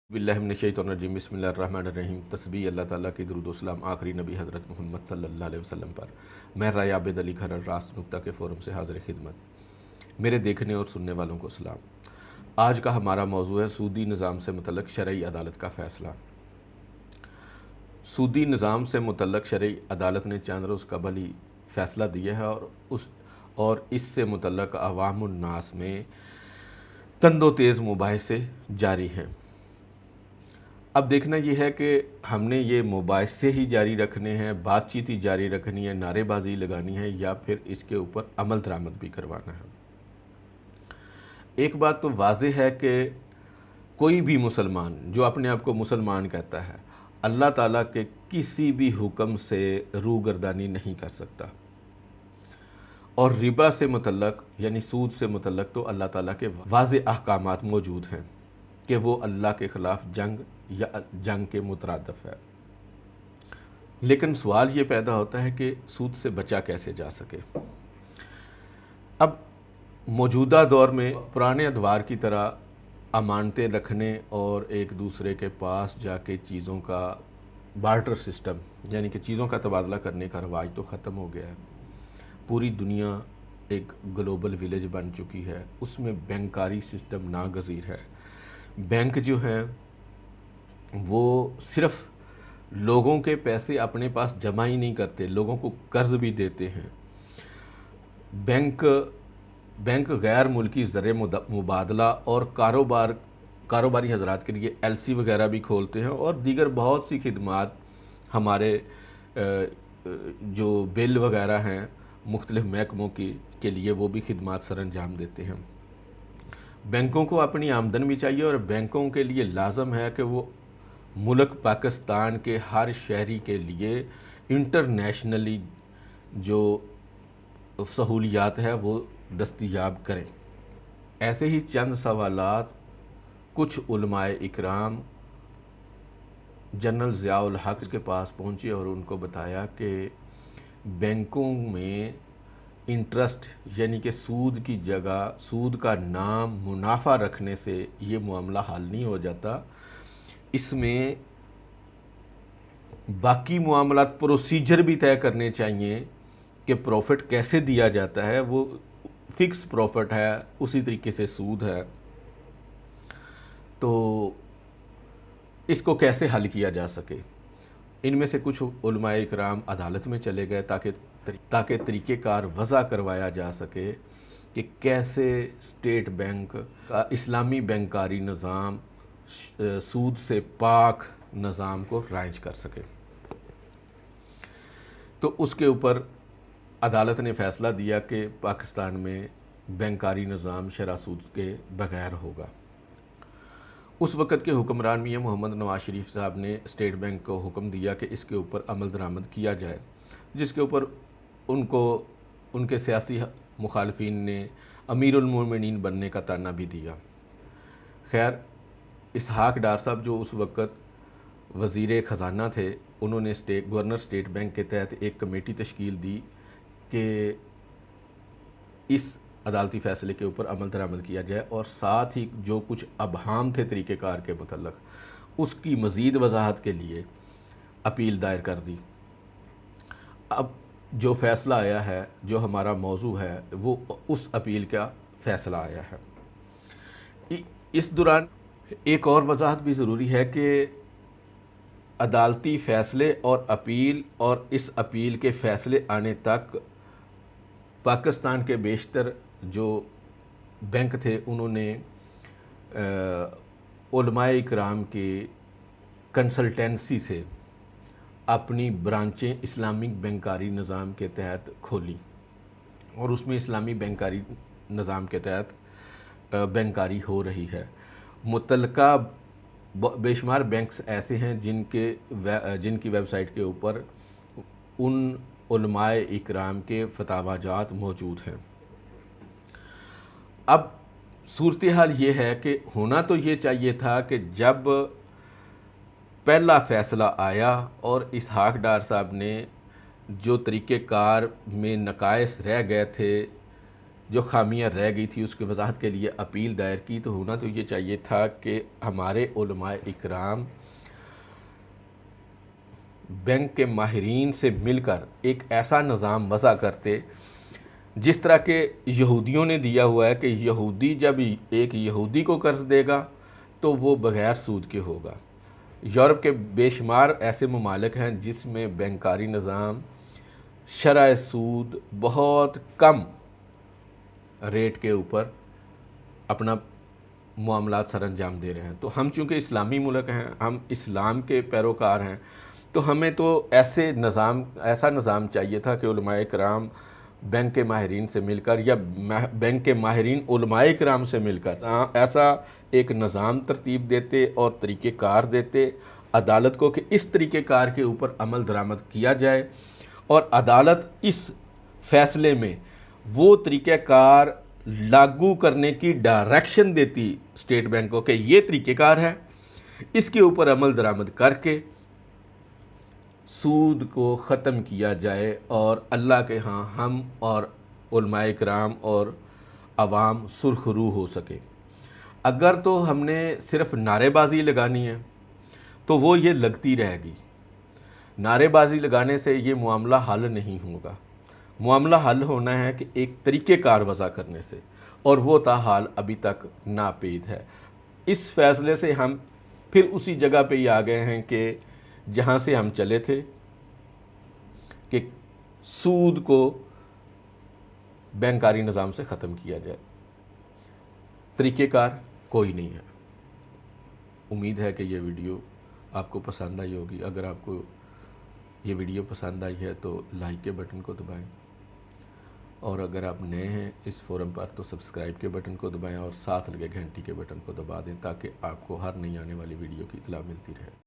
बिल्लाहि मिनश्शैतानिर्रजीम बिस्मिल्लाहिर्रहमानिर्रहीम। तस्बीह अल्लाह ताला की दुरूद व सलाम आखिरी नबी हज़रत मोहम्मद सल्लल्लाहु अलैहि वसल्लम पर। मैं राय आबिद अली खरर रास नुक्ता के फ़ोरम से हाज़िर खिदमत। मेरे देखने और सुनने वालों को सलाम। आज का हमारा मौजू है सूदी निज़ाम से मुतल्लक़ शरई अदालत का फ़ैसला। सूदी निज़ाम से मुतल्लक़ शरई अदालत ने चंद रोज़ कबल ही फ़ैसला दिया है और इससे मुतल्लक़ अवामुन्नास में तंदो तेज़ मुबाहिसे जारी हैं। अब देखना यह है कि हमने ये मुबाहिसे ही जारी रखने हैं, बातचीत ही जारी रखनी है, नारेबाजी लगानी है, या फिर इसके ऊपर अमल दरामद भी करवाना है। एक बात तो वाज़ेह है कि कोई भी मुसलमान जो अपने आप को मुसलमान कहता है, अल्लाह ताला के किसी भी हुक्म से रूगर्दानी नहीं कर सकता। और रिबा से मुतल्लक़ यानी सूद से मुतल्लक़ तो अल्लाह ताला के वाज़ेह अहकामात मौजूद हैं कि वो अल्लाह के ख़िलाफ़ जंग या जंग के मुतरादफ है। लेकिन सवाल ये पैदा होता है कि सूद से बचा कैसे जा सके। अब मौजूदा दौर में पुराने अदवार की तरह अमानतें रखने और एक दूसरे के पास जाके चीज़ों का बार्टर सिस्टम यानी कि चीज़ों का तबादला करने का रवाज तो ख़त्म हो गया है। पूरी दुनिया एक ग्लोबल विलेज बन चुकी है, उसमें बैंकारी सिस्टम नागज़ीर है। बैंक जो हैं वो सिर्फ़ लोगों के पैसे अपने पास जमा ही नहीं करते, लोगों को कर्ज़ भी देते हैं। बैंक गैर मुल्की ज़र मुबादला और कारोबारी हज़रात के लिए एलसी वगैरह भी खोलते हैं और दीगर बहुत सी खिदमात हमारे जो बिल वगैरह हैं मुख्तलिफ़ महकमों के लिए वो भी खिदमात सर अंजाम देते हैं। बैंकों को अपनी आमदन भी चाहिए और बैंकों के लिए लाजम है कि वो मुल्क पाकिस्तान के हर शहरी के लिए इंटरनेशनली जो सहूलियात है वो दस्तयाब करें। ऐसे ही चंद सवालात कुछ उलमाए इकराम जनरल ज़ियाउल हक़ के पास पहुँचे और उनको बताया कि बैंकों में इंटरेस्ट यानी कि सूद की जगह सूद का नाम मुनाफा रखने से ये मामला हल नहीं हो जाता। इसमें बाकी मामलात प्रोसीजर भी तय करने चाहिए कि प्रॉफिट कैसे दिया जाता है, वो फिक्स प्रॉफिट है, उसी तरीके से सूद है, तो इसको कैसे हल किया जा सके। इनमें से कुछ उलमाए इकराम अदालत में चले गए ताकि तरीक़ेकार वज़ा करवाया जा सके कि कैसे स्टेट बैंक का इस्लामी बैंकारी निज़ाम सूद से पाक निज़ाम को राइज कर सके। तो उसके ऊपर अदालत ने फ़ैसला दिया कि पाकिस्तान में बैंकारी निज़ाम शरअ सूद के बग़ैर होगा। उस वक़्त के हुक्मरान मियां मोहम्मद नवाज शरीफ साहब ने स्टेट बैंक को हुक्म दिया कि इसके ऊपर अमल दरामद किया जाए, जिसके ऊपर उनको उनके सियासी मुखालफिन ने अमीरुल मोमिनीन बनने का ताना भी दिया। खैर, इसहाक डार साहब जो उस वक़्त वज़ीर ख़जाना थे, उन्होंने गवर्नर स्टेट बैंक के तहत एक कमेटी तश्कील दी कि इस अदालती फ़ैसले के ऊपर अमल दरामद किया जाए और साथ ही जो कुछ अबहाम थे तरीक़ेकार के मुतल्लक़ उसकी मज़ीद वजाहत के लिए अपील दायर कर दी। अब जो फ़ैसला आया है, जो हमारा मौजू है, वो उस अपील का फ़ैसला आया है। इस दौरान एक और वजाहत भी ज़रूरी है कि अदालती फ़ैसले और अपील और इस अपील के फ़ैसले आने तक पाकिस्तान के बेशतर जो बैंक थे उन्होंने उलमाए इकराम की कंसल्टेंसी से अपनी ब्रांचें इस्लामिक बैंकारी निज़ाम के तहत खोली और उसमें इस्लामी बैंकारी निज़ाम के तहत बैंकारी हो रही है। मुतल्लिका बेशुमार बैंक्स ऐसे हैं जिनकी वेबसाइट के ऊपर उन उलमाए इकराम के फतावाजात मौजूद हैं। अब सूरत हाल ये है कि होना तो ये चाहिए था कि जब पहला फ़ैसला आया और इसहाक डार साहब ने जो तरीक़ेकार में नकाइस रह गए थे جو خامیاں رہ گئی تھی اس کی وضاحت کے لیے اپیل دائر کی، تو ہونا تو یہ چاہیے تھا کہ ہمارے علماء اکرام بینک کے ماہرین سے مل کر ایک ایسا نظام وضع کرتے جس طرح کہ یہودیوں نے دیا ہوا ہے کہ یہودی جب ایک یہودی کو قرض دے گا تو وہ بغیر سود کے ہوگا۔ یورپ کے بے شمار ایسے ممالک ہیں جس میں بینکاری نظام شرح سود بہت کم ریٹ کے اوپر اپنا معاملات سر انجام دے رہے ہیں۔ تو ہم چونکہ اسلامی ملک ہیں، ہم اسلام کے پیروکار ہیں، تو ہمیں تو ایسا نظام چاہیے تھا کہ علماء کرام بینک کے ماہرین سے مل کر یا بینک کے ماہرین علماء کرام سے مل کر ایسا ایک نظام ترتیب دیتے اور طریقہ کار دیتے عدالت کو کہ اس طریقہ کار کے اوپر عمل درآمد کیا جائے، اور عدالت اس فیصلے میں وہ طریقہ کار لاگو کرنے کی ڈائریکشن دیتی اسٹیٹ بینک کو کہ یہ طریقہ کار ہے، اس کے اوپر عمل درآمد کر کے سود کو ختم کیا جائے اور اللہ کے ہاں ہم اور علماء کرام اور عوام سرخ روح ہو سکے۔ اگر تو ہم نے صرف نعرے بازی لگانی ہے تو وہ یہ لگتی رہے گی۔ نعرے بازی لگانے سے یہ معاملہ حل نہیں ہوگا۔ معاملہ حل ہونا ہے کہ ایک طریقہ کار وضع کرنے سے، اور وہ تاحال ابھی تک ناپید ہے۔ اس فیصلے سے ہم پھر اسی جگہ پہ ہی آ گئے ہیں کہ جہاں سے ہم چلے تھے کہ سود کو بینکاری نظام سے ختم کیا جائے۔ طریقہ کار کوئی نہیں ہے۔ امید ہے کہ یہ ویڈیو آپ کو پسند آئی ہوگی۔ اگر آپ کو یہ ویڈیو پسند آئی ہے تو لائک کے بٹن کو دبائیں، اور اگر آپ نئے ہیں اس فورم پر تو سبسکرائب کے بٹن کو دبائیں اور ساتھ لگے گھنٹی کے بٹن کو دبا دیں تاکہ آپ کو ہر نئی آنے والی ویڈیو کی اطلاع ملتی رہے۔